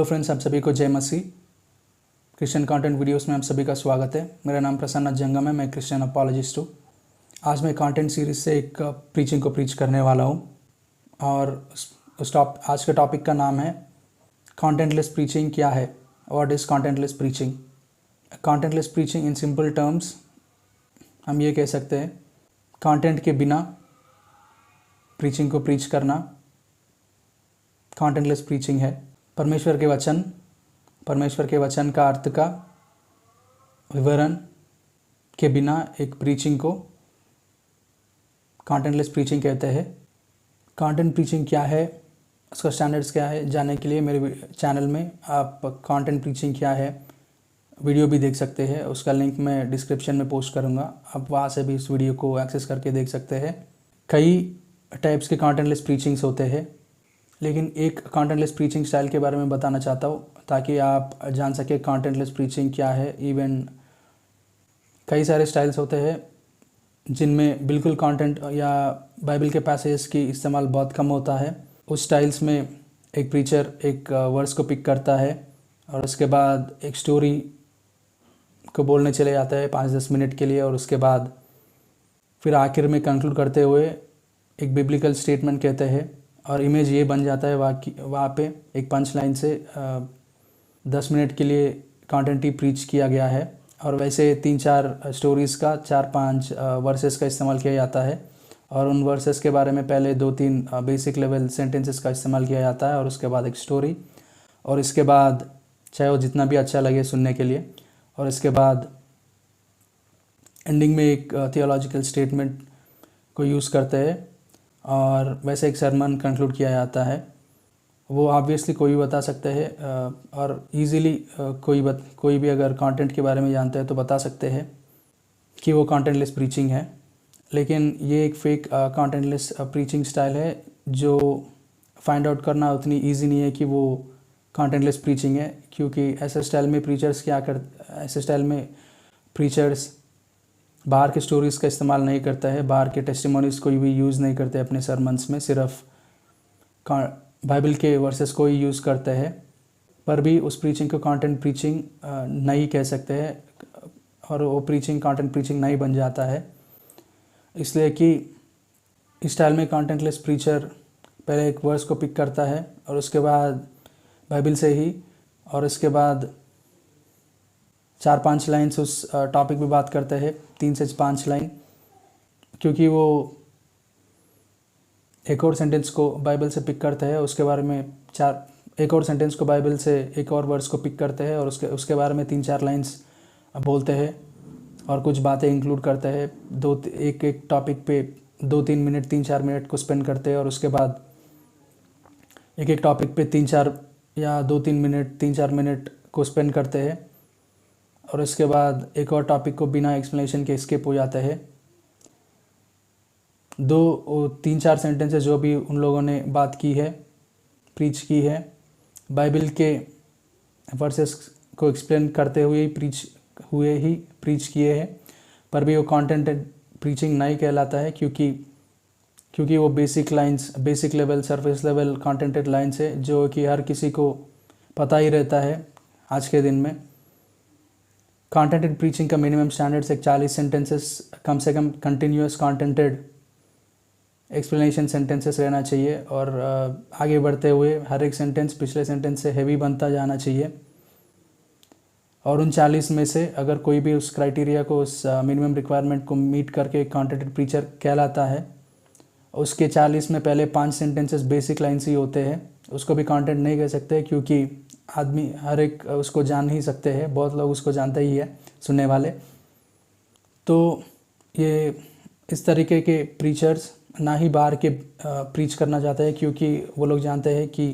Hello friends, आप सभी को जय मसीह। क्रिश्चियन कंटेंट वीडियोस में आप सभी का स्वागत है। मेरा नाम प्रसन्न जंगम है, मैं क्रिश्चियन अपॉलजिस्ट हूँ। आज मैं कंटेंट सीरीज से एक प्रीचिंग को प्रीच करने वाला हूँ और आज के टॉपिक का नाम है कंटेंटलेस प्रीचिंग क्या है। What is contentless preaching? Contentless preaching in simple terms हम ये कह सकते हैं, कंटेंट के बिना प्रीचिंग को प्रीच करना कंटेंटलेस प्रीचिंग है। परमेश्वर के वचन का अर्थ का विवरण के बिना एक प्रीचिंग को कंटेंटलेस प्रीचिंग कहते हैं। कंटेंट प्रीचिंग क्या है, उसका स्टैंडर्ड्स क्या है, जानने के लिए मेरे चैनल में आप कंटेंट प्रीचिंग क्या है वीडियो भी देख सकते हैं। उसका लिंक मैं डिस्क्रिप्शन में पोस्ट करूँगा, आप वहाँ से भी इस वीडियो को एक्सेस करके देख सकते हैं। कई टाइप्स के कंटेंटलेस प्रीचिंग्स होते हैं, लेकिन एक कंटेंटलेस प्रीचिंग स्टाइल के बारे में बताना चाहता हूँ ताकि आप जान सके कंटेंटलेस प्रीचिंग क्या है। इवन कई सारे स्टाइल्स होते हैं जिनमें बिल्कुल कंटेंट या बाइबल के पैसेज की इस्तेमाल बहुत कम होता है। उस स्टाइल्स में एक प्रीचर एक वर्ड्स को पिक करता है और उसके बाद एक स्टोरी को बोलने चले जाता है 5-10 मिनट के लिए, और उसके बाद फिर आखिर में कंक्लूड करते हुए एक बिब्लिकल स्टेटमेंट कहते हैं और इमेज ये बन जाता है वहाँ पे एक पंच लाइन से 10 मिनट के लिए कंटेंट ही प्रीच किया गया है। और वैसे 3-4 स्टोरीज़ का 4-5 वर्सेस का इस्तेमाल किया जाता है और उन वर्सेस के बारे में पहले 2-3 बेसिक लेवल सेंटेंसेस का इस्तेमाल किया जाता है और उसके बाद एक स्टोरी, और इसके बाद चाहे वो जितना भी अच्छा लगे सुनने के लिए, और इसके बाद एंडिंग में एक थियोलॉजिकल स्टेटमेंट को यूज़ करते हैं और वैसे एक सरमन कंक्लूड किया जाता है। वो ऑब्वियसली कोई भी बता सकते हैं और इजीली कोई भी अगर कंटेंट के बारे में जानते हैं तो बता सकते हैं कि वो कंटेंटलेस प्रीचिंग है। लेकिन ये एक फेक कंटेंटलेस प्रीचिंग स्टाइल है जो फाइंड आउट करना उतनी इजी नहीं है कि वो कंटेंटलेस प्रीचिंग है, क्योंकि ऐसे स्टाइल में प्रीचर्स बाहर के स्टोरीज़ का इस्तेमाल नहीं करता है, बाहर के टेस्टिमोनीज़ कोई भी यूज़ नहीं करते अपने सरमन्स में, सिर्फ बाइबल के वर्सेस को ही यूज़ करते हैं। पर भी उस प्रीचिंग को कंटेंट प्रीचिंग नहीं कह सकते हैं और वो प्रीचिंग कंटेंट प्रीचिंग नहीं बन जाता है, इसलिए कि इस स्टाइल में कंटेंटलेस प्रीचर पहले एक वर्स को पिक करता है और उसके बाद बाइबल से ही, और इसके बाद 4-5 लाइन्स उस टॉपिक पे बात करते हैं, 3 से 5 लाइन, क्योंकि वो एक और सेंटेंस को बाइबल से पिक करते हैं, उसके बारे में एक और सेंटेंस को बाइबल से एक और वर्ड्स को पिक करते हैं और उसके बारे में 3-4 लाइन्स बोलते हैं और कुछ बातें इंक्लूड करते हैं। एक टॉपिक पे 2-3 मिनट 3-4 मिनट को स्पेंड करते हैं और उसके बाद एक टॉपिक पे 3-4 या 2-3 मिनट 3-4 मिनट को स्पेंड करते हैं और उसके बाद एक और टॉपिक को बिना एक्सप्लेनेशन के स्किप हो जाते हैं। 2-3-4 सेंटेंसेस जो भी उन लोगों ने बात की है, प्रीच की है, बाइबल के वर्सेस को एक्सप्लेन करते हुए ही प्रीच किए हैं, पर भी वो कंटेंट प्रीचिंग नहीं कहलाता है, क्योंकि वो basic level surface level contented lines है जो कि हर किसी को पता ही रहता है। आज के दिन में कंटेंटेड प्रीचिंग का मिनिमम स्टैंडर्ड्स एक 40 सेंटेंसेस कम से कम कंटिन्यूस कंटेंटेड एक्सप्लेनेशन सेंटेंसेस रहना चाहिए और आगे बढ़ते हुए हर एक सेंटेंस पिछले सेंटेंस से हैवी बनता जाना चाहिए। और उन 40 में से अगर कोई भी उस क्राइटेरिया को, उस मिनिमम रिक्वायरमेंट को मीट करके कंटेंटेड प्रीचर कहलाता है। उसके 40 में पहले 5 सेंटेंसेस बेसिक लाइन्स ही होते हैं, उसको भी कंटेंट नहीं कह सकते, क्योंकि आदमी हर एक उसको जान ही सकते हैं, बहुत लोग उसको जानते ही है सुनने वाले। तो ये इस तरीके के प्रीचर्स ना ही बाहर के प्रीच करना चाहते हैं, क्योंकि वो लोग जानते हैं कि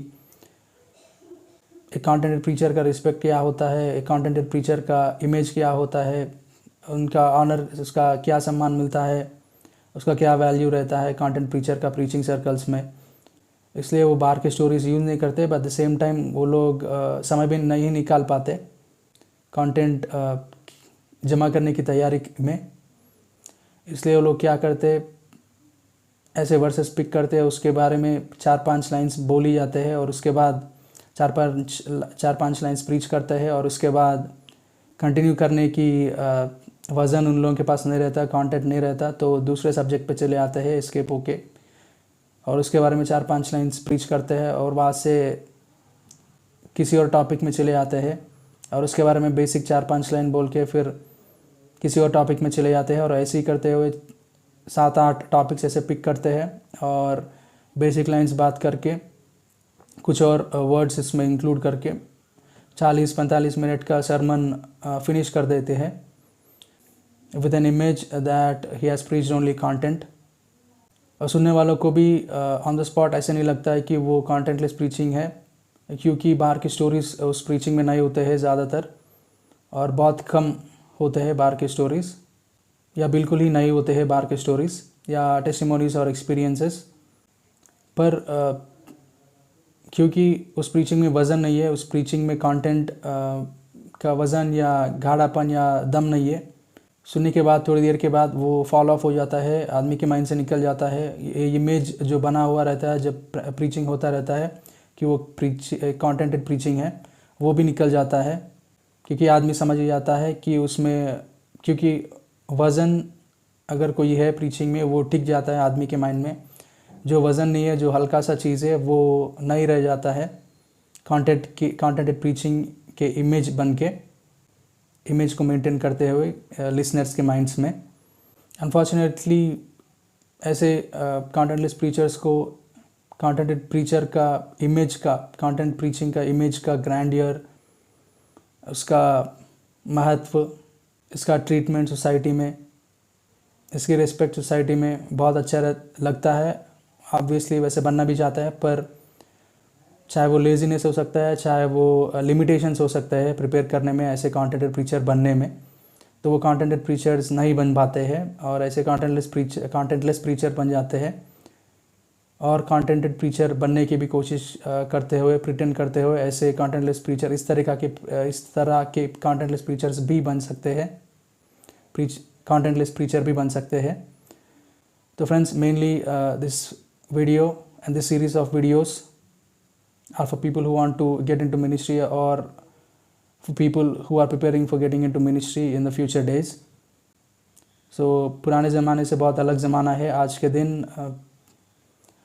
एक कंटेंटेड प्रीचर का रिस्पेक्ट क्या होता है, एक कंटेंटेड प्रीचर का इमेज क्या होता है, उनका ऑनर, उसका क्या सम्मान मिलता है, उसका क्या वैल्यू रहता है कंटेंट प्रीचर का प्रीचिंग सर्कल्स में। इसलिए वो बाहर के स्टोरीज यूज़ नहीं करते, but at the same time वो लोग समय भी नहीं निकाल पाते कंटेंट जमा करने की तैयारी में। इसलिए वो लोग क्या करते, ऐसे वर्सेस पिक करते हैं, उसके बारे में 4-5 लाइन्स बोली जाते हैं और उसके बाद चार पाँच लाइन्स प्रीच करता है और उसके बाद कंटिन्यू करने की वज़न उन लोगों के पास नहीं रहता, कंटेंट नहीं रहता, तो दूसरे सब्जेक्ट पे चले आते हैं एस्केप होके और उसके बारे में 4-5 लाइन्स प्रीच करते हैं और वहाँ से किसी और टॉपिक में चले आते हैं और उसके बारे में बेसिक 4-5 लाइन बोल के फिर किसी और टॉपिक में चले जाते हैं और ऐसे ही करते हुए 7-8 टॉपिक्स ऐसे पिक करते हैं और बेसिक लाइन्स बात करके कुछ और वर्ड्स इसमें इंक्लूड करके 40-45 मिनट का सरमन फिनिश कर देते हैं with an image that he has preached only content. और सुनने वालों को भी ऑन द स्पॉट ऐसे नहीं लगता है कि वो कंटेंटलेस प्रीचिंग है, क्योंकि बाहर की स्टोरीज़ उस प्रीचिंग में नहीं होते हैं ज़्यादातर और बहुत कम होते हैं बाहर के स्टोरीज़ या बिल्कुल ही नहीं होते हैं बाहर के स्टोरीज़ या टेस्टिमोनीज़ और एक्सपीरियंसेस। पर क्योंकि उस प्रीचिंग में वज़न नहीं है, उस प्रीचिंग में कंटेंट का वज़न या गाढ़ापन या दम नहीं है, सुनने के बाद थोड़ी देर के बाद वो फॉल ऑफ हो जाता है, आदमी के माइंड से निकल जाता है। ये इमेज जो बना हुआ रहता है जब प्रीचिंग होता रहता है कि वो कंटेंटेड प्रीचिंग है, वो भी निकल जाता है, क्योंकि आदमी समझ जाता है कि उसमें क्योंकि वज़न अगर कोई है प्रीचिंग में वो टिक जाता है आदमी के माइंड में। जो वज़न नहीं है, जो हल्का सा चीज़ है, वो नहीं रह जाता है कंटेंटेड प्रीचिंग के इमेज बन के, इमेज को मेंटेन करते हुए लिसनर्स के माइंड्स में। अनफॉर्चुनेटली ऐसे कंटेंटलेस प्रीचर्स को कंटेंटेड प्रीचर का इमेज का, कंटेंट प्रीचिंग का इमेज का ग्रैंडियर, उसका महत्व, इसका ट्रीटमेंट सोसाइटी में, इसकी रिस्पेक्ट सोसाइटी में बहुत अच्छा लगता है। ऑब्वियसली वैसे बनना भी चाहता है, पर चाहे वो लेजीनेस हो सकता है, चाहे वो लिमिटेशंस हो सकता है प्रिपेयर करने में, ऐसे प्रीचर बनने में, तो वो कंटेंटेड प्रीचर्स नहीं बन पाते हैं और ऐसे कंटेंटलेस प्रीचर बन जाते हैं और कंटेंटेड प्रीचर बनने की भी कोशिश करते हुए, प्रिटेंड करते हुए ऐसे कंटेंटलेस प्रीचर, इस तरह के कंटेंटलेस प्रीचर्स भी बन सकते हैं, कंटेंटलेस प्रीचर भी बन सकते हैं। तो friends, mainly this video and this series of videos are for people who want to get into ministry or for people who are preparing for getting into ministry in the future days. So पुराने ज़माने से बहुत अलग ज़माना है आज के दिन।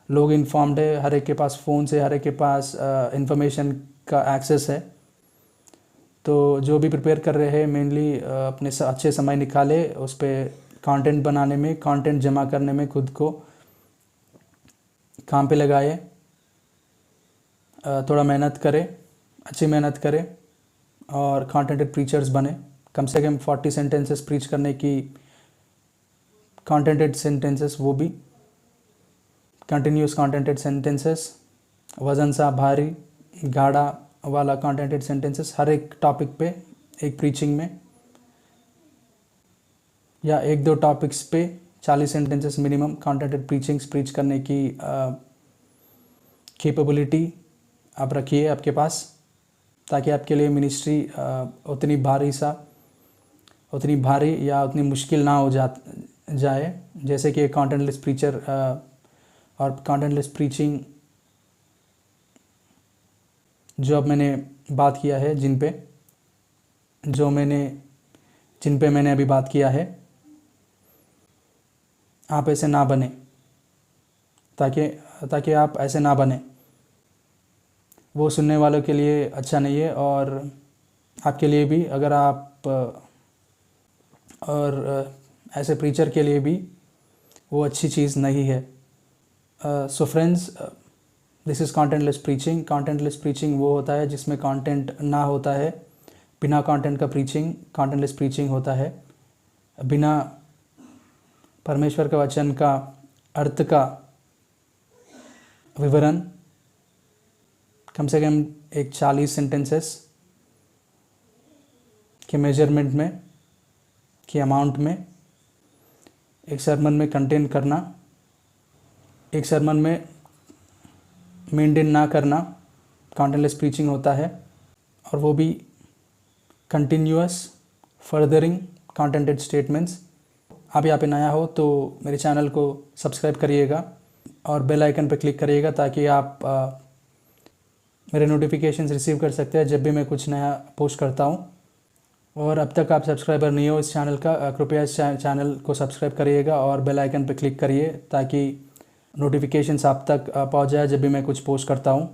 लोग इन्फॉर्म्ड है, हर एक के पास फ़ोन से हर एक के पास इंफॉर्मेशन का एक्सेस है। तो जो भी प्रिपेयर कर रहे हैं मेनली अपने अच्छे समय निकाले उस पर कंटेंट बनाने में, कंटेंट जमा करने में, खुद को काम पे लगाए, थोड़ा मेहनत करें, अच्छी मेहनत करें और कंटेंटेड प्रीचर्स बने। कम से कम 40 सेंटेंसेस प्रीच करने की, कंटेंटेड सेंटेंसेस, वो भी कंटिन्यूस कंटेंटेड सेंटेंसेस, वज़न सा भारी गाढ़ा वाला कंटेंटेड सेंटेंसेस हर एक टॉपिक पे, एक प्रीचिंग में या 1-2 टॉपिक्स पे 40 sentences minimum contented preachings preach करने की कैपेबिलिटी आप रखिए आपके पास, ताकि आपके लिए मिनिस्ट्री उतनी भारी या उतनी मुश्किल ना हो जाए जैसे कि कंटेंटलेस प्रीचर और कंटेंटलेस प्रीचिंग जो अब मैंने बात किया है, जिन पे मैंने अभी बात किया है, आप ऐसे ना बने, ताकि आप ऐसे ना बने। वो सुनने वालों के लिए अच्छा नहीं है और आपके लिए भी, अगर आप और ऐसे प्रीचर के लिए भी वो अच्छी चीज़ नहीं है। So friends, this is contentless preaching. Contentless preaching वो होता है जिसमें कंटेंट ना होता है, बिना कंटेंट का प्रीचिंग कंटेंटलेस प्रीचिंग होता है। बिना परमेश्वर के वचन का अर्थ का विवरण, कम से कम एक 40 सेंटेंसेस के मेजरमेंट में, के अमाउंट में एक सरमन में कंटेन करना, एक सरमन में मेंटेन ना करना कंटेंटलेस प्रीचिंग होता है। और वो भी कंटिन्यूअस फर्दरिंग कंटेंटेड स्टेटमेंट्स। आप यहाँ पे नया हो तो मेरे चैनल को सब्सक्राइब करिएगा और बेल आइकन पर क्लिक करिएगा, ताकि आप मेरे नोटिफिकेशंस रिसीव कर सकते हैं जब भी मैं कुछ नया पोस्ट करता हूँ। और अब तक आप सब्सक्राइबर नहीं हो इस चैनल का, कृपया इस चैनल को सब्सक्राइब करिएगा और बेल आइकन पर क्लिक करिए ताकि नोटिफिकेशंस आप तक पहुँच जाए जब भी मैं कुछ पोस्ट करता हूँ।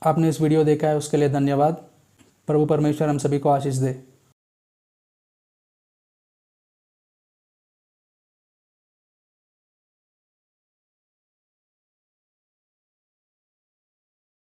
आपने इस वीडियो देखा है उसके लिए धन्यवाद। प्रभु परमेश्वर हम सभी को आशीष दे।